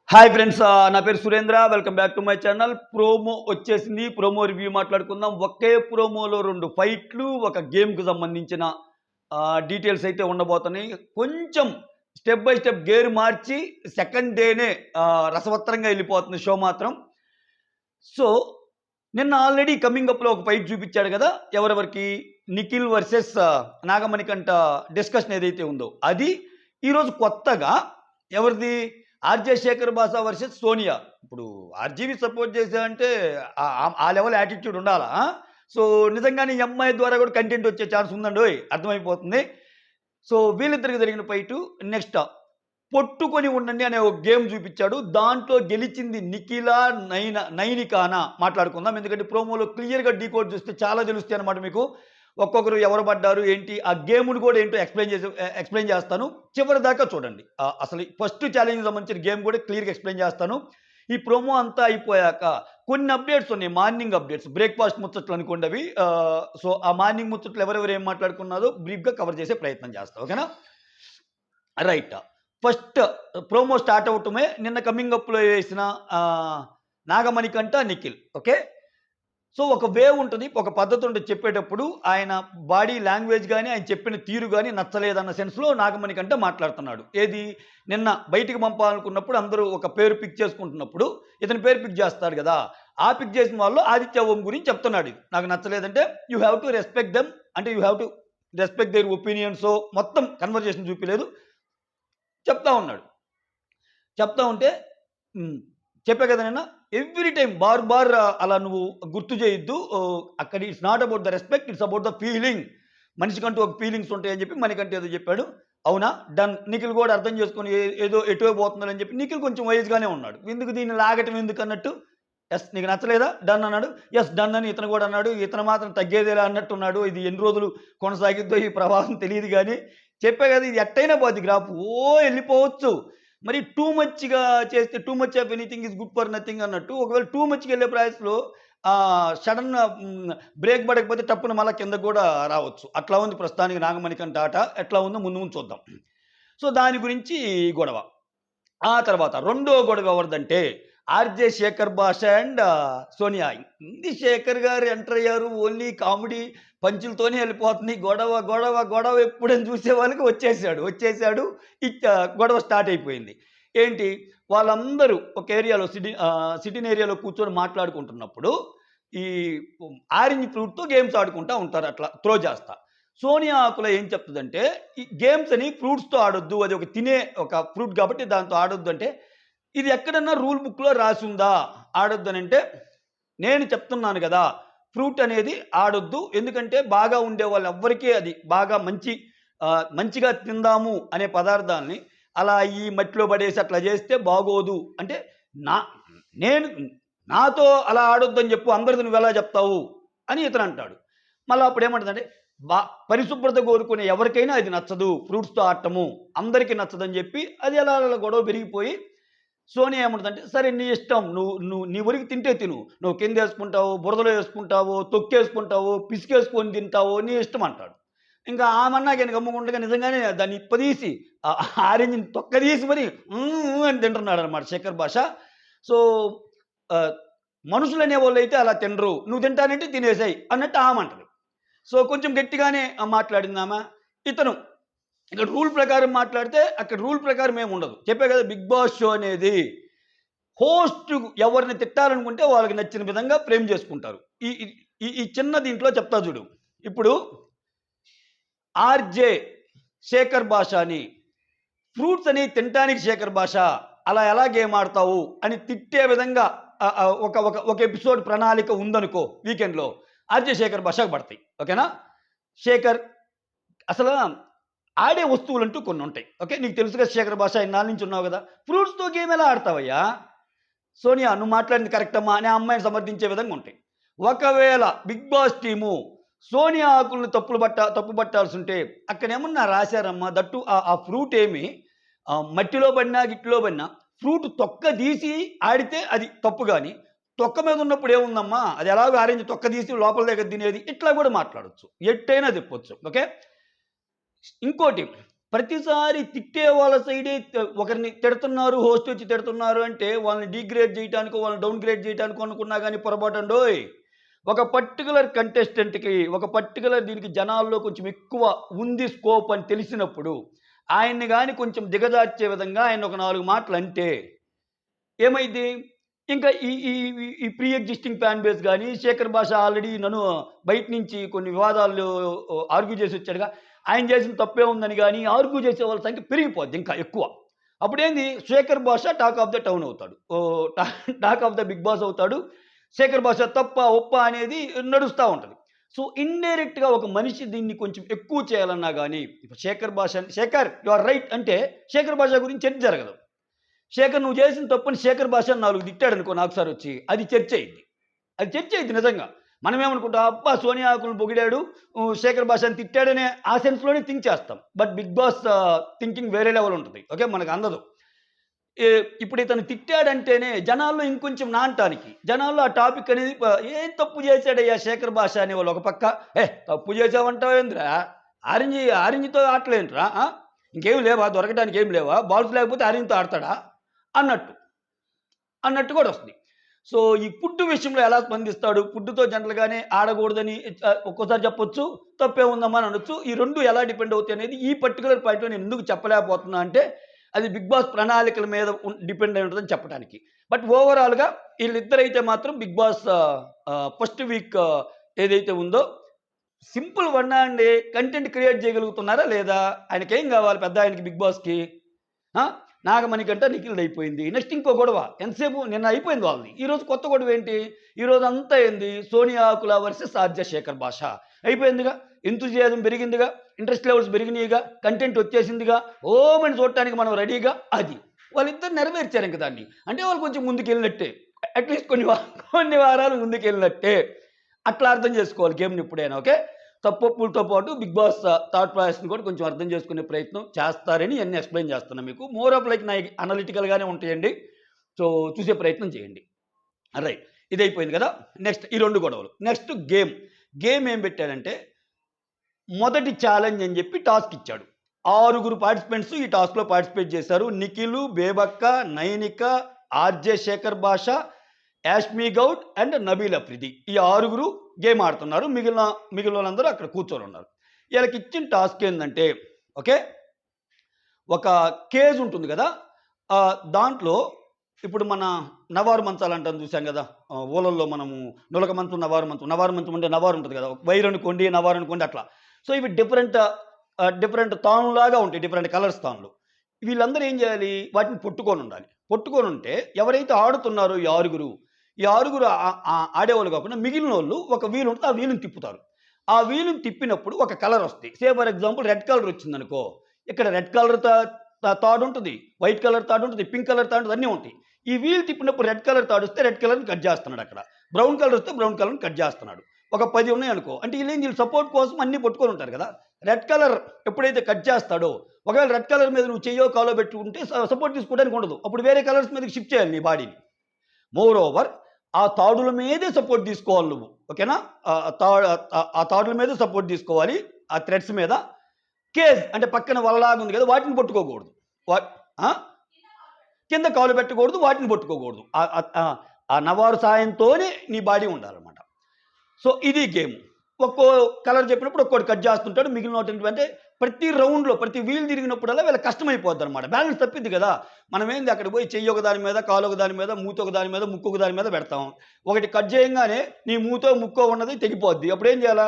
Hi friends, నా పేరు Surendra. Welcome back to my channel. Promo వచ్చేసింది. ప్రోమో రివ్యూ మాట్లాడుకుందాం. ఒకే ప్రోమోలో 2 ఫైట్లు, ఒక గేమ్‌కి సంబంధించిన డీటెయిల్స్ అయితే ఉండబోతున్నాయి. కొంచెం step by step gear March second డేనే రసవత్తరంగా వెళ్ళిపోతుంది షో మాత్రం. సో, నిన్న ఆల్రెడీ కమింగ్ అప్‌లో ఒక ఫైట్ చూపించాడు కదా! ఎవరెవరికి? నిఖిల్ వర్సెస్ నాగమణికంఠ డిస్కషన్ ఏదైతే ఉందో అది. ఈరోజు కొత్తగా ఎవరిది? ఆర్జే శేఖర్ బాషా వర్సెస్ సోనియా. ఇప్పుడు ఆర్జీవి సపోర్ట్ చేశారంటే ఆ లెవెల్ యాటిట్యూడ్ ఉండాలా? సో, నిజంగానే ఈ అమ్మాయి ద్వారా కూడా కంటెంట్ వచ్చే ఛాన్స్ ఉందండోయ్! అర్థమైపోతుంది. సో, వీళ్ళిద్దరికి జరిగిన ఫైటు. నెక్స్ట్ పొట్టుకొని ఉండండి అనే ఒక గేమ్ చూపించాడు. దాంట్లో గెలిచింది నిఖిలా, నైనికానా మాట్లాడుకుందాం. ఎందుకంటే ప్రోమోలో క్లియర్‌గా డీకోడ్ చూస్తే చాలా తెలుస్తాయి అన్నమాట మీకు. ఒక్కొక్కరు ఎవరు పడ్డారు ఏంటి ఆ గేమ్‌ని కూడా ఏంటో ఎక్స్‌ప్లెయిన్ చేస్తాను. చివరి దాకా చూడండి. అసలు ఫస్ట్ ఛాలెంజ్‌కి సంబంధించిన గేమ్ కూడా క్లియర్‌గా ఎక్స్‌ప్లెయిన్ చేస్తాను. ఈ ప్రోమో అంతా అయిపోయాక కొన్ని అప్డేట్స్ ఉన్నాయి. మార్నింగ్ అప్డేట్స్, బ్రేక్‌ఫాస్ట్ ముచ్చట్లు అనుకోండి అవి. సో, ఆ మార్నింగ్ ముచ్చట్లు ఎవరెవరు ఏం మాట్లాడుకున్నారో బ్రీఫ్‌గా కవర్ చేసే ప్రయత్నం చేస్తా. ఓకేనా? రైట్. ఫస్ట్ ప్రోమో స్టార్ట్ అవ్వటమే నిన్న కమింగ్ అప్‌లో వేసిన నాగమణికంఠ, నిఖిల్. ఓకే. సో, ఒక వే ఉంటది. ఒక పద్ధతి ఉంటది చెప్పేటప్పుడు. ఆయన బాడీ లాంగ్వేజ్ గాని, ఆయన చెప్పిన తీరు గాని నచ్చలేదన్న సెన్స్‌లో నాగమణికంఠ మాట్లాడుతున్నాడు. ఏది? నిన్న బయటికి పంపాలనుకున్నప్పుడు అందరూ ఒక పేరు పిక్ చేసుకుంటున్నప్పుడు ఇతని పేరు పిక్ చేస్తాడు గదా! ఆ పిక్ చేసిన వాళ్ళు ఆదిత్య ఓం గురించి చెప్తున్నాడు. నాకు నచ్చలేదంటే you have to respect them. అంటే you have to respect their ఒపీనియన్సో మొత్తం కన్వర్జేషన్ చూపియలేదు. చెప్తా ఉన్నాడు. చెప్తా ఉంటే చెప్పా కదా నిన్న. ఎవ్రీ టైమ్ బార్ అలా నువ్వు గుర్తు చేయొద్దు. అక్కడ it's not about the respect, it's about the feeling. మనిషికంటూ ఒక ఫీలింగ్స్ ఉంటాయని చెప్పి మణికంఠ ఏదో చెప్పాడు. అవునా? డన్. నిఖిల్ కూడా అర్థం చేసుకొని ఏదో ఎటో పోతున్నాడని చెప్పి నిఖిల్ కొంచెం వైజ్‌గానే ఉన్నాడు. ఎందుకు దీన్ని లాగటం ఎందుకన్నట్టు. యెస్, నీకు నచ్చలేదా? డన్ అన్నాడు. యెస్, డన్ అని ఇతను కూడా అన్నాడు. ఇతను మాత్రం తగ్గేదేలా అన్నట్టున్నాడు. ఇది ఎన్ని రోజులు కొనసాగిద్దో ఈ ప్రవాహం తెలీదు గానీ, చెప్పా కదా ఇది ఎట్టైనా పోద్ది గ్రాఫ్. ఎళ్ళిపోవచ్చు. మరి టూ మచ్‌గా చేస్తే too much of anything is good for nothing అన్నట్టు. ఒకవేళ టూ మచ్‌గా ఎళ్ళే ప్రయాసలో సడెన్‌గా బ్రేక్ పడకపోతే టప్పున మళ్ళా కిందకి గూడా రావచ్చు. అట్లా ఉంది ప్రస్తుతానికి నాగమణికంఠ ఆట. ఎట్లా ఉందో ముందు ముందు చూద్దాం. సో, దాని గురించి గొడవ. ఆ తర్వాత రెండో గొడవ ఎవరిదంటే ఆర్‌జే శేఖర్ బాషా అండ్ సోనియా. ఇంది శేఖర్ గారు ఎంటర్ అయ్యారు. ఓన్లీ కామెడీ పంచులతోనే వెళ్ళిపోతుంది. గొడవ, గొడవ, గొడవ ఎప్పుడని చూసే వాళ్ళకి వచ్చేసాడు. గొడవ స్టార్ట్ అయిపోయింది. ఏంటి? వాళ్ళందరూ ఒక ఏరియాలో సిట్టింగ్ ఏరియాలో కూర్చొని మాట్లాడుకుంటున్నప్పుడు ఈ ఆరెంజ్ ఫ్రూట్‌తో గేమ్స్ ఆడుకుంటా ఉంటారు అట్లా త్రో చేస్తా. సోనియా ఆకుల ఏం చెప్తదంటే, ఈ గేమ్స్ అని ఫ్రూట్స్‌తో ఆడొద్దు. అది ఒక తినే ఒక ఫ్రూట్ కాబట్టి దాంతో ఆడొద్దు అంటే, ఇది ఎక్కడన్నా రూల్ బుక్‌లో రాసుందా ఆడొద్దనంటే, నేను చెప్తున్నాను గదా! ఫ్రూట్ అనేది ఆడొద్దు. ఎందుకంటే బాగా ఉండేవాళ్ళు ఎవ్వరికీ అది బాగా మంచిగా తిందాము అనే పదార్థాల్ని అలా ఈ మట్టిలో పడేసి అట్లా చేస్తే బాగోదు. అంటే నా నేను నాతో అలా ఆడొద్దని చెప్పు. అందరిది నువ్వెలా చెప్తావు? అని ఇతనంటాడు. మళ్ళా అప్పుడేమంటదంటే బా పరిశుభ్రత కోరుకునే ఎవరికైనా అది నచ్చదు. ఫ్రూట్స్‌తో ఆడటము అందరికీ నచ్చదని చెప్పి అది అలా అలా గొడవ పెరిగిపోయి సోనియా ఏమంటదంటే, "సరే నీ ఇష్టం. నువ్వు నువ్వు నీ ఊరికి తింటే తిను. నువ్వు కిందేసుకుంటావో, బురదలో ఏసుకుంటావో, తొక్కేసుకుంటావో, పిసికేసుకొని తింటావో నీ ఇష్టం" అంటాడు. ఇంకా ఆమన్నాక ఈయన గమ్ముగుండగా నిజంగానే దాన్ని ఇప్పదీసి ఆరెంజ్‌ని తొక్కదీసి మరి అని తింటున్నాడనమాట శేఖర్ భాష. సో, ఆహ్, మనుషులనేవోళ్ళైతే అలా తినరు. నువ్వు తింటానంటే తినేసేయి అన్నట్టు ఆమంటది. సో, కొంచెం గట్టిగానే మాట్లాడిందామె. ఇతను ఇక్కడ రూల్ ప్రకారం మాట్లాడితే అక్కడ రూల్ ప్రకారం ఏముండదు. చెప్పా కదా! 'బిగ్ బాస్' షో అనేది హోస్ట్ ఎవరిని తిట్టాలనుకుంటే వాళ్ళకి నచ్చిన విధంగా ఫ్రేమ్ చేసుకుంటారు. ఈ ఈ ఈ చిన్న దీంట్లో చెప్తా చూడు. ఇప్పుడు ఆర్‌జే శేఖర్ భాషాని ఫ్రూట్స్ అని తినటానికి శేఖర్ భాష అలా ఎలా గేమ్ ఆడతావు అని తిట్టే విధంగా ఒక ఒక ఒక ఎపిసోడ్ ప్రణాళిక ఉందనుకో వీకెండ్‌లో ఆర్‌జే శేఖర్ భాషకు పడతాయి. ఓకేనా? శేఖర్ అసలు ఆడే వస్తువులంటూ కొన్నుంటాయి. ఓకే. నీకు తెలుసుగా శేఖర్ భాష ఇన్నాళ్ళ నుంచి ఉన్నావు గదా! ఫ్రూట్స్‌తో గేమ్ ఎలా ఆడతావయ్యా? సోనియా నువ్వు మాట్లాడింది కరెక్టమ్మా అని ఆ అమ్మాయిని సమర్థించే విధంగా ఉంటాయి. ఒకవేళ 'బిగ్ బాస్' టీము సోనియా ఆకుల్ని తప్పు పట్టాల్సుంటే అక్కడేమన్నా రాశారమ్మా దట్టు ఆ ఫ్రూట్ ఏమి మట్టిలో పడినా, గిట్లో పడినా ఫ్రూట్ తొక్క తీసి ఆడితే అది తప్పు గాని, తొక్క మీద ఉన్నప్పుడు ఏముందమ్మా అది ఎలాగో ఆరెంజ్ తొక్క తీసి లోపల దగ్గర తినేది. ఇట్లా గూడా మాట్లాడొచ్చు. ఎట్టైనా తిప్పొచ్చు. ఓకే. ఇంకోటి ప్రతిసారి తిట్టే వాళ్ళ సైడే ఒకరిని తిడుతున్నారు, హోస్ట్ వచ్చి తిడుతున్నారు అంటే వాళ్ళని డీగ్రేడ్ చేయటానికో, వాళ్ళని డౌన్ గ్రేడ్ చేయటానికో అనుకున్నా గానీ పొరపాటండోయ్. ఒక పర్టిక్యులర్ కంటెస్టెంట్‌కి, ఒక పర్టిక్యులర్ దీనికి జనాల్లో కొంచెం ఎక్కువ ఉంది స్కోప్ అని తెలిసినప్పుడు, ఆయన్ని గాని కొంచెం దిగజార్చే విధంగా ఆయన ఒక 4 మాటలంటే ఏమైద్ది? ఇంకా ఈ ఈ ఈ ఈ ప్రీ ఎగ్జిస్టింగ్ ఫ్యాన్ బేస్ గాని, శేఖర్ భాష ఆల్రెడీ నన్ను బయట నుంచి కొన్ని వివాదాలు ఆర్గ్యూ చేసొచ్చాడుగా. ఆయన చేసిన తప్పే ఉందని గాని, ఆర్గ్యూ చేసే వాళ్ళ సంఖ్య పెరిగిపోద్ది ఇంకా ఎక్కువ. అప్పుడేంది Shekhar Basha talk of the town అవుతాడు. Talk of the Bigg Boss అవుతాడు. శేఖర్ భాష తప్ప, ఒప్ప అనేది నడుస్తా ఉంటది. సో, ఇండైరెక్ట్‌గా ఒక మనిషి దీన్ని కొంచెం ఎక్కువ చేయాలన్నా గాని, ఇప్పుడు శేఖర్ భాష శేఖర్ యూ ఆర్ రైట్ అంటే, శేఖర్ భాష గురించి చర్చ జరగదు. శేఖర్ నువ్వు చేసిన తప్పని శేఖర్ భాష అని 4 తిట్టాడనుకో నాకు సార్ వచ్చి, అది చర్చ అయింది. అది చర్చ అయింది నిజంగా. మనమేమనుకుంటాం, అబ్బా! సోనియా ఆకులను పొగిడాడు, శేఖర్ భాషని తిట్టాడనే ఆ సెన్స్‌లోనే థింక్ చేస్తాం. బట్ బిగ్ బాస్ థింకింగ్ వేరే లెవెల్ ఉంటది. ఓకే. మనకు అందదు. ఏ ఇప్పుడు ఇతను తిట్టాడంటేనే జనాల్లో ఇంకొంచెం నానటానికి, జనాల్లో ఆ టాపిక్ అనేది ఏం తప్పు చేశాడయ్యా శేఖర్ భాష అనేవాళ్ళు ఒక పక్క, తప్పు చేసావంటావేందిరా? ఆరెంజ్‌తో ఆటలేంట్రా? ఇంకేమి లేవా? దొరకడానికి ఏమి లేవా? బాల్స్ లేకపోతే ఆరెంజ్‌తో ఆడతాడా? అన్నట్టు. అన్నట్టు కూడా వస్తుంది. సో, ఈ ఫుడ్ విషయంలో ఎలా స్పందిస్తాడు? ఫుడ్‌తో జనరల్‌గానే ఆడకూడదని ఒక్కోసారి చెప్పొచ్చు. తప్పేముందమ్మా అని అనొచ్చు. ఈ 2 ఎలా డిపెండ్ అవుతాయి అనేది ఈ పర్టిక్యులర్ పాయింట్‌లో నేను ఎందుకు చెప్పలేకపోతున్నా అంటే, అది బిగ్ బాస్ ప్రణాళికల మీద డిపెండ్ అయి ఉంటదని చెప్పడానికి. బట్ ఓవరాల్‌గా ఈళ్ళిద్దరైతే మాత్రం బిగ్ బాస్ ఫస్ట్ వీక్ ఏదైతే ఉందో simple one and content create చేయగలుగుతున్నారా లేదా? ఆయనకేం కావాలి పెద్దాయనకి బిగ్ బాస్‌కి? ఆ! నాగమణికంట నిఖిల్‌దయిపోయింది. నెక్స్ట్ ఇంకో గొడవ. ఎంతసేపు నిన్న అయిపోయింది వాళ్ళది. ఈరోజు కొత్త గొడవేంటి? ఈరోజంతా ఏంది? Sonia Akula versus RJ Shekhar Basha. అయిపోయిందిగా. ఎంతూజియాజం పెరిగిందిగా. ఇంట్రెస్ట్ లెవెల్స్ పెరిగినియిగా. కంటెంట్ వచ్చేసిందిగా. ఓమని చూడటానికి మనం రెడీగా. అది. వాళ్ళిద్దరు నెరవేర్చారు ఇంక దాన్ని. అంటే వాళ్ళు కొంచెం ముందుకెళ్ళినట్టే. అట్‌లీస్ట్ కొన్ని వారాలు ముందుకెళ్ళినట్టే. అట్లా అర్థం చేసుకోవాలి గేమ్‌ని ఎప్పుడైనా. ఓకే. తప్పొప్పులతో పాటు బిగ్ బాస్ థాట్ ప్రాసెస్‌ని కూడా కొంచెం అర్థం చేసుకునే ప్రయత్నం చేస్తారని ఇయన్నీ ఎక్స్‌ప్లెయిన్ చేస్తున్నా మీకు. మోర్ ఆఫ్ లైక్ అనలిటికల్‌గానే ఉంటాయండి. సో, చూసే ప్రయత్నం చేయండి. రైట్. ఇదయిపోయింది కదా! నెక్స్ట్ ఈ 2 గొడవలు. Next game. గేమ్ ఏం పెట్టాడంటే, మొదటి ఛాలెంజ్ అని చెప్పి టాస్క్ ఇచ్చాడు. 6 పార్టిసిపెంట్స్ ఈ టాస్క్‌లో పార్టిసిపేట్ చేశారు. నిఖిలు, బేబక్క, నైనిక, ఆర్‌జే శేఖర్ భాష, యాష్మి గౌడ్ అండ్ నబీల్ అఫ్రిది. ఈ 6 గేమ్ ఆడుతున్నారు. మిగిలినోళ్ళందరూ అక్కడ కూర్చొనున్నారు. ఈళ్ళకిచ్చిన టాస్క్ ఏందంటే, ఓకే. ఒక కేజ్ ఉంటుంది గదా! దాంట్లో ఇప్పుడు మన నవారు మంచాలంటాం చూసాం గదా! ఊలల్లో మనము నులక మంచం, నవారు మంచం. నవారు మంచం అంటే నవారు ఉంటది గదా! వైర్ అనుకోండి, నవారు అనుకోండి అట్లా. సో, ఇవి డిఫరెంట్ తానులాగా ఉంటాయి. డిఫరెంట్ కలర్స్ తానులు. వీళ్ళందరూ ఏం జేయాలి? వాటిని పట్టుకొనుండాలి. పట్టుకొనుంటే ఎవరైతే ఆడుతున్నారో ఈ ఆరుగురు ఆడేవాళ్ళు కాకుండా మిగిలినోళ్ళు ఒక వీల్ ఉంటే ఆ వీలుని తిప్పుతారు. ఆ వీలుని తిప్పినప్పుడు ఒక కలర్ వస్తది. Say for example red colour వచ్చిందనుకో, ఇక్కడ రెడ్ కలర్ తాడుంటది, వైట్ కలర్ తాడుంటది, పింక్ కలర్ తాడు అన్నీ ఉంటాయి. ఈ వీల్ తిప్పినప్పుడు రెడ్ కలర్ తాడొస్తే రెడ్ కలర్‌ని కట్ జేస్తున్నాడక్కడ. బ్రౌన్ కలర్ వస్తే బ్రౌన్ కలర్‌ని కట్ జేస్తున్నాడు. ఒక 10 ఉన్నాయనుకో, అంటే వీళ్ళు సపోర్ట్ కోసం అన్నీ పట్టుకొనుంటారు గదా! రెడ్ కలర్ ఎప్పుడైతే కట్ చేస్తాడో, ఒకవేళ రెడ్ కలర్ మీద నువ్వు చెయ్యో, కాలో పెట్టుకుంటే సపోర్ట్ తీసుకోవడానికి ఉండదు. అప్పుడు వేరే కలర్స్ మీదకి షిఫ్ట్ చేయాలి నీ బాడీని. మోర్ ఓవర్ ఆ తాడుల మీదే సపోర్ట్ తీసుకోవాలి నువ్వు. ఓకేనా? ఆ తాడుల మీదే సపోర్ట్ తీసుకోవాలి. ఆ థ్రెడ్స్ మీద. కేజ్ అంటే పక్కన వలలాగా ఉంది కదా! వాటిని పట్టుకోకూడదు. వా ఆ! కింద కాలు పెట్టకూడదు. వాటిని పట్టుకోకూడదు. ఆ నవారు సాయంతోనే నీ బాడీ ఉండాలన్నమాట. సో, ఇది గేమ్. ఒక్కో కలర్ చెప్పినప్పుడు ఒక్కోటి కట్ చేస్తుంటాడు. మిగిలినటువంటి ప్రతి రౌండ్‌లో ప్రతి వీల్ తిరిగినప్పుడల్లా వీళ్ళకి కష్టమైపోద్దనమాట. బ్యాలెన్స్ తప్పిద్ది కదా! మనమేంది అక్కడికి పోయి చెయ్యి ఒక దాని మీద, కాలు ఒక దాని మీద, మూతి ఒక దాని మీద, ముక్కు ఒక దాని మీద పెడతాం. ఒకటి కట్ చేయంగానే నీ మూతో, ముక్కో ఉన్నది తెగిపోద్ది. అప్పుడేం చేయాలా?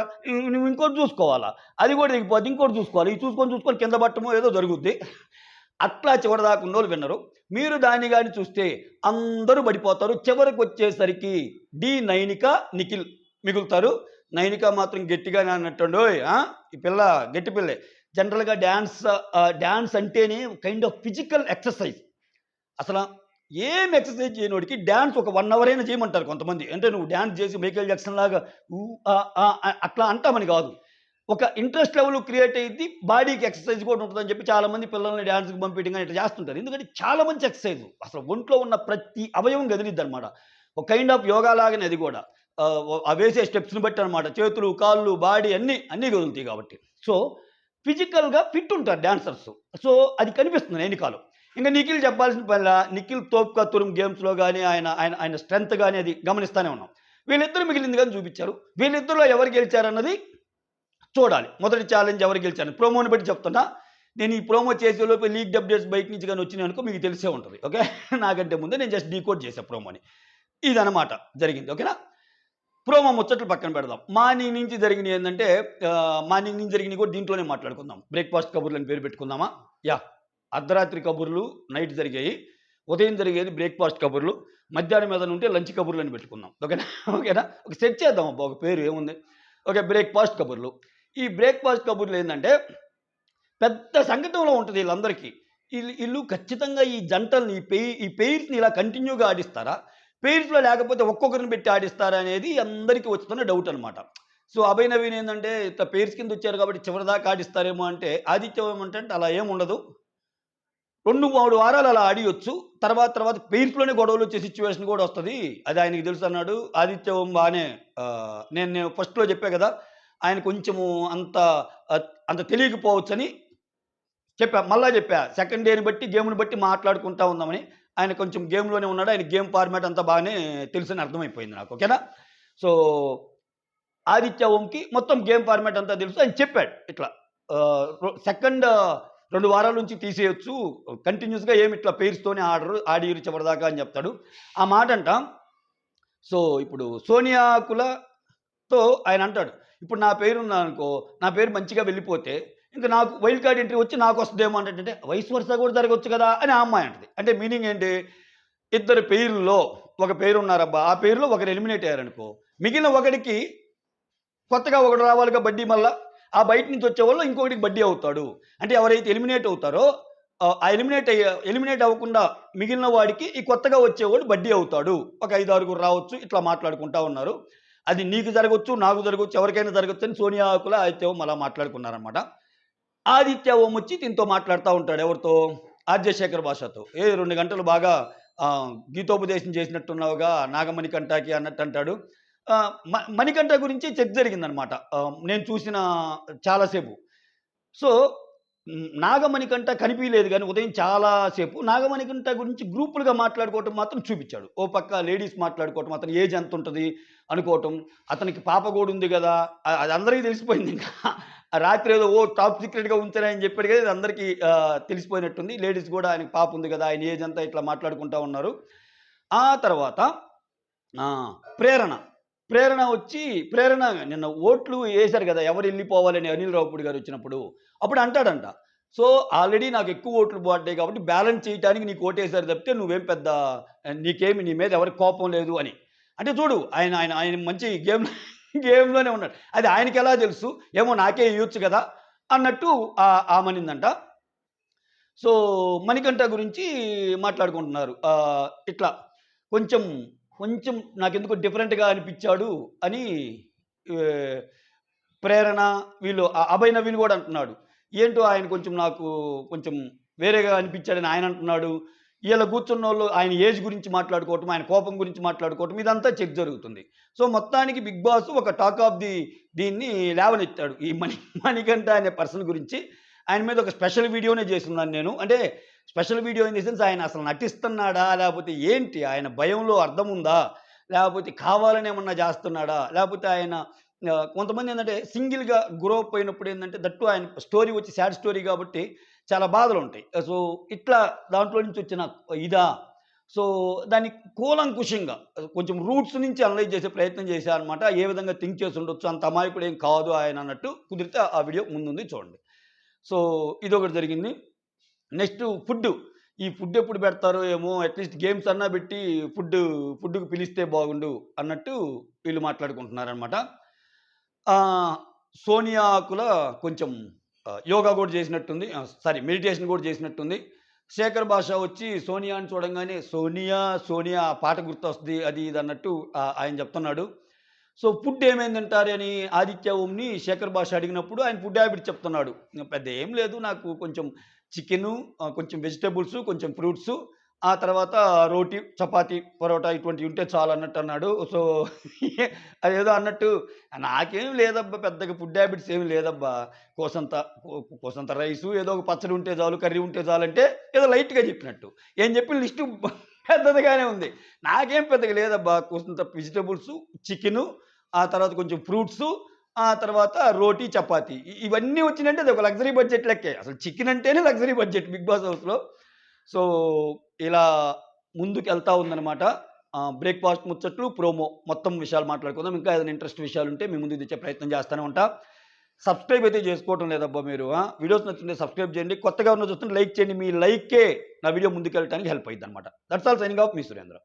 నువ్వు ఇంకోటి చూసుకోవాలా. అది కూడా తెగిపోద్ది. ఇంకోటి చూసుకోవాలి. ఇది చూసుకొని కింద పట్టమో ఏదో జరుగుద్ది. అట్లా చివరిదాకా ఉన్నోళ్ళు విన్నరు. మీరు దాన్ని గాని చూస్తే అందరూ పడిపోతారు. చివరికొచ్చేసరికి నైనిక, నిఖిల్ మిగులుతారు. నైనిక మాత్రం గట్టిగానే అన్నట్టుండోయ్! ఈ పిల్ల గట్టి పిల్లే. జనరల్‌గా డాన్స్ అంటేనే కైండ్ ఆఫ్ ఫిజికల్ ఎక్సర్‌సైజ్. అసల ఏం ఎక్సర్‌సైజ్ చేయనోడికి డాన్స్ ఒక 1 అవర్ అయినా చేయమంటారు కొంతమంది. అంటే నువ్వు డాన్స్ చేసి మైకేల్ జాక్సన్ లాగా ఊ అట్లా అంటామని కాదు. ఒక ఇంట్రెస్ట్ లెవెల్ క్రియేట్ అయ్యిద్ది. బాడీకి ఎక్సర్‌సైజ్ కూడా ఉంటదని చెప్పి చాలామంది పిల్లల్ని డాన్స్‌కి పంపియడం గాని ఇట్లా చేస్తుంటారు. ఎందుకంటే చాలా మంచి ఎక్సర్‌సైజ్. అసలు ఒంట్లో ఉన్న ప్రతి అవయవం కదిలిద్దనమాట. ఒక కైండ్ ఆఫ్ యోగా లాగానే అది కూడా. ఆ వేసే స్టెప్స్‌ని బట్టి అనమాట. చేతులు, కాళ్ళు, బాడీ అన్నీ కదులుతాయి కాబట్టి. సో, ఫిజికల్గా ఫిట్ ఉంటారు డాన్సర్స్. సో అది కనిపిస్తుంది ఎన్నికలు. ఇంకా నిఖిల్ చెప్పాల్సిన పనిలా, నిఖిల్ తోపుకా తురుం గేమ్స్లో కానీ ఆయన ఆయన ఆయన స్ట్రెంత్ కానీ అది గమనిస్తూనే ఉన్నాం. వీళ్ళిద్దరు మిగిలింది కానీ చూపించారు. వీళ్ళిద్దరిలో ఎవరు గెలిచారన్నది చూడాలి. మొదటి ఛాలెంజ్ ఎవరు గెలిచారు ప్రోమోని బట్టి చెప్తున్నా. నేను ఈ ప్రోమో చేసేలోపు లీక్డ్ అప్డేట్స్ బయట నుంచి కానీ వచ్చినాయి అనుకో మీకు తెలిసే ఉంటుంది. ఓకే, నాకంటే ముందే నేను జస్ట్ డీకోడ్ చేసా ప్రోమోని. ఇదన్నమాట జరిగింది. ఓకేనా, ప్రోమో ముచ్చట్లు పక్కన పెడదాం. మార్నింగ్ నుంచి జరిగినవి ఏంటంటే మార్నింగ్ నుంచి జరిగినవి కూడా దీంట్లోనే మాట్లాడుకుందాం. బ్రేక్ఫాస్ట్ కబుర్లు అని పేరు పెట్టుకుందామా? యా, అర్ధరాత్రి కబుర్లు నైట్ జరిగాయి. ఉదయం జరిగేది బ్రేక్ఫాస్ట్ కబుర్లు. మధ్యాహ్నం మీద ఉంటే లంచ్ కబుర్లు అని పెట్టుకుందాం. ఓకేనా ఓకేనా, ఒక సెట్ చేద్దాం అబ్బా, ఒక పేరు ఏముంది. ఓకే, బ్రేక్ఫాస్ట్ కబుర్లు. ఈ బ్రేక్ఫాస్ట్ కబుర్లు ఏంటంటే పెద్ద సంఘటనలో ఉంటుంది వీళ్ళందరికీ. వీళ్ళు ఖచ్చితంగా ఈ జంటల్ని ఈ పెయిర్స్ని ఇలా కంటిన్యూగా ఆడిస్తారా, పెయిర్స్లో లేకపోతే ఒక్కొక్కరిని పెట్టి ఆడిస్తారా అనేది అందరికీ వస్తున్న డౌట్ అనమాట. సో అభయ్ నవీన్ ఏంటంటే ఇట్లా పెయిర్స్ కింద వచ్చారు కాబట్టి చివరిదాకా ఆడిస్తారేమో అంటే, ఆదిత్య ఏమంటే అలా ఏముండదు, 2-3 వారాలు అలా ఆడియొచ్చు. తర్వాత పెయిర్స్లోనే గొడవలు వచ్చే సిచ్యువేషన్ కూడా వస్తుంది, అది ఆయనకి తెలుసు అన్నాడు. ఆదిత్య ఓం బాగానే నేను ఫస్ట్లో చెప్పా కదా, ఆయన కొంచెము అంత తెలియకపోవచ్చని మళ్ళా చెప్పా. సెకండ్ డేని బట్టి గేమ్ని బట్టి మాట్లాడుకుంటా ఉందామని. ఆయన కొంచెం గేమ్లోనే ఉన్నాడు, ఆయన గేమ్ ఫార్మాట్ అంతా బాగానే తెలుసని అర్థమైపోయింది నాకు. ఓకేనా, సో ఆదిత్య ఓంకి మొత్తం గేమ్ ఫార్మాట్ అంతా తెలుసు, ఆయన చెప్పాడు ఇట్లా సెకండ్ 2 వారాల నుంచి తీసేయొచ్చు, కంటిన్యూస్గా ఏమి ఇట్లా పెయిర్స్తోనే ఆడిరు చివరిదాకా అని చెప్తాడు. ఆ మాట అంట. సో ఇప్పుడు సోనియాకులతో ఆయన అంటాడు, ఇప్పుడు నా పేరు ఉందనుకో, నా పేరు మంచిగా వెళ్ళిపోతే ఇంకా నాకు వైల్డ్ కార్డ్ ఎంట్రీ వచ్చి నాకు వస్తుందేమో అంటే వయసు వరుస కూడా జరగవచ్చు కదా అని ఆ అమ్మాయి అంటది. అంటే మీనింగ్ ఏంటి, ఇద్దరు పేర్లలో ఒక పేరు ఉన్నారబ్బా, ఆ పేరులో ఒకరు ఎలిమినేట్ అయ్యారనుకో, మిగిలిన ఒకడికి కొత్తగా ఒకడు రావాలిగా బడ్డీ, మళ్ళా ఆ బయట నుంచి వచ్చేవాళ్ళు ఇంకొకటికి బడ్డీ అవుతాడు. అంటే ఎవరైతే ఎలిమినేట్ అవుతారో ఆ ఎలిమినేట్ అవ్వకుండా మిగిలిన వాడికి ఈ కొత్తగా వచ్చేవాడు బడ్డీ అవుతాడు. ఒక 5-6 రావచ్చు, ఇట్లా మాట్లాడుకుంటా ఉన్నారు. అది నీకు జరగవచ్చు, నాకు జరగవచ్చు, ఎవరికైనా జరగచ్చు అని సోనియా ఆకుల ఆదిత్య ఓం అలా మాట్లాడుకున్నారనమాట. ఆదిత్య ఓం వచ్చి దీంతో మాట్లాడుతూ ఉంటాడు. ఎవరితో? ఆర్జే శేఖర్ భాషతో. 2 గంటలు బాగా గీతోపదేశం చేసినట్టున్నావుగా నాగమణికంఠకి అన్నట్టు అంటాడు. మణికంఠ గురించి చర్చ జరిగిందనమాట నేను చూసిన చాలాసేపు. సో నాగమణికంఠ కనిపించలేదు కానీ ఉదయం చాలాసేపు నాగమణికంఠ గురించి గ్రూపులుగా మాట్లాడుకోవటం మాత్రం చూపించాడు. ఓ పక్క లేడీస్ మాట్లాడుకోవటం, అతని ఏజ్ ఎంత ఉంటుంది అనుకోవటం, అతనికి పాప కూడా ఉంది కదా, అది అందరికీ తెలిసిపోయింది. ఇంకా రాత్రి ఏదో టాప్ సీక్రెట్గా ఉంచారని చెప్పాడు కదా, ఇది అందరికీ తెలిసిపోయినట్టుంది. లేడీస్ కూడా ఆయనకి పాప ఉంది కదా, ఆయన ఏజ్ అంతా ఇట్లా మాట్లాడుకుంటూ ఉన్నారు. ఆ తర్వాత ప్రేరణ వచ్చి నిన్న ఓట్లు వేశారు కదా ఎవరు వెళ్ళిపోవాలని అనిల్ రావుపూడి గారు వచ్చినప్పుడు, అప్పుడు అంటాడంట, సో ఆల్రెడీ నాకు ఎక్కువ ఓట్లు పడ్డాయి కాబట్టి బ్యాలెన్స్ చేయడానికి నీకు ఓటేశారు తప్పితే నువ్వేం పెద్ద నీకేమి నీ మీద ఎవరికి కోపం లేదు అని. అంటే చూడు, ఆయన మంచి గేమ్లోనే ఉన్నాడు. అది ఆయనకి ఎలా తెలుసు, ఏమో నాకే ఇవ్వచ్చు కదా అన్నట్టు ఆమనిందంట. సో మణికంఠ గురించి మాట్లాడుకుంటున్నారు. ఇట్లా కొంచెం నాకెందుకు డిఫరెంట్గా అనిపించాడు అని ప్రేరణ వీళ్ళు అభయ్ నవీన్ కూడా అంటున్నాడు. ఏంటో ఆయన నాకు కొంచెం వేరేగా అనిపించాడని ఆయన అంటున్నాడు. వీళ్ళ కూర్చున్న వాళ్ళు ఆయన ఏజ్ గురించి మాట్లాడుకోవటం, ఆయన కోపం గురించి మాట్లాడుకోవటం, ఇదంతా చర్చ జరుగుతుంది. సో మొత్తానికి బిగ్ బాస్ ఒక టాక్ ఆఫ్ దీన్ని లేవనెత్తాడు ఈ మణికంఠ అనే పర్సన్ గురించి. ఆయన మీద ఒక స్పెషల్ వీడియోనే చేస్తున్నాను నేను. అంటే special video in the sense ఆయన అసలు నటిస్తున్నాడా, లేకపోతే ఏంటి, ఆయన భయంలో అర్థం ఉందా, లేకపోతే కావాలని ఏమన్నా చేస్తున్నాడా, లేకపోతే ఆయన కొంతమంది ఏంటంటే సింగిల్గా గ్రోప్ అయినప్పుడు ఏంటంటే దట్టు ఆయన స్టోరీ వచ్చి సాడ్ స్టోరీ కాబట్టి చాలా బాధలు ఉంటాయి. సో ఇట్లా దాంట్లో నుంచి వచ్చిన సో దాన్ని కూలంకుషంగా కొంచెం రూట్స్ నుంచి అనలైజ్ చేసే ప్రయత్నం చేశారనమాట. ఏ విధంగా థింక్ చేసి ఉండొచ్చు, అంత అమాయకుడు ఏం కాదు ఆయన అన్నట్టు. కుదిరితే ఆ వీడియో ముందుంది చూడండి. సో ఇదొకటి జరిగింది. నెక్స్ట్ ఈ ఫుడ్ ఎప్పుడు పెడతారో ఏమో, అట్లీస్ట్ గేమ్స్ అన్నా పెట్టి ఫుడ్కి పిలిస్తే బాగుండు అన్నట్టు వీళ్ళు మాట్లాడుకుంటున్నారనమాట. సోనియా ఆకుల కొంచెం యోగా కూడా చేసినట్టుంది, మెడిటేషన్ కూడా చేసినట్టుంది. శేఖర్ భాష వచ్చి సోనియాని చూడంగానే సోనియా పాట గుర్తొస్తుంది అది ఇది అన్నట్టు ఆయన చెప్తున్నాడు. సో ఫుడ్ ఏమైందంటారు అని ఆదిత్య ఓంని శేఖర్ భాష అడిగినప్పుడు ఆయన ఫుడ్ హ్యాబిట్ చెప్తున్నాడు. పెద్ద ఏం లేదు, నాకు కొంచెం చికెను, కొంచెం వెజిటేబుల్స్, కొంచెం ఫ్రూట్స్, ఆ తర్వాత రోటీ, చపాతీ, పరోటా ఇటువంటివి ఉంటే చాలు అన్నట్టు అన్నాడు. సో, అదేదో అన్నట్టు నాకేం లేదబ్బా పెద్దగా ఫుడ్ హ్యాబిట్స్ ఏమి లేదబ్బా. కోసంత కోసంత రైసు, ఏదో ఒక పచ్చడి ఉంటే చాలు, కర్రీ ఉంటే చాలంటే ఏదో లైట్‌గా చెప్పినట్టు. ఏం చెప్పిన లిస్టు పెద్దదిగానే ఉంది. నాకేం పెద్దగా లేదబ్బా. కోసంత వెజిటబుల్సు, చికెను, ఆ తర్వాత కొంచెం ఫ్రూట్సు, ఆ తర్వాత రోటీ, చపాతీ. ఇవన్నీ వచ్చినాయంటే అదొక లగ్జరీ బడ్జెట్ లెక్కే. అసలు చికెన్ అంటేనే లగ్జరీ బడ్జెట్ 'బిగ్ బాస్' హౌస్‌లో. సో, ఇలా ముందుకెళ్తా ఉందనమాట. బ్రేక్‌ఫాస్ట్ ముచ్చట్లు, ప్రోమో మొత్తం విషయాలు మాట్లాడుకుందాం. ఇంకా ఏదైనా ఇంట్రెస్ట్ విషయాలుంటే మీ ముందుకు తెచ్చే ప్రయత్నం చేస్తానే ఉంటా. సబ్స్క్రైబ్ అయితే చేసుకోవటం లేదబ్బా మీరు. వీడియోస్ నచ్చుంటే సబ్స్క్రైబ్ చేయండి. కొత్తగా ఎవరైనా చూస్తుంటే లైక్ చేయండి. మీ లైకే నా వీడియో ముందుకెళ్ళటానికి హెల్ప్ అయిద్దనమాట. దట్స్ ఆల్ సైనింగ్ ఆఫ్ మీ సురేంద్ర.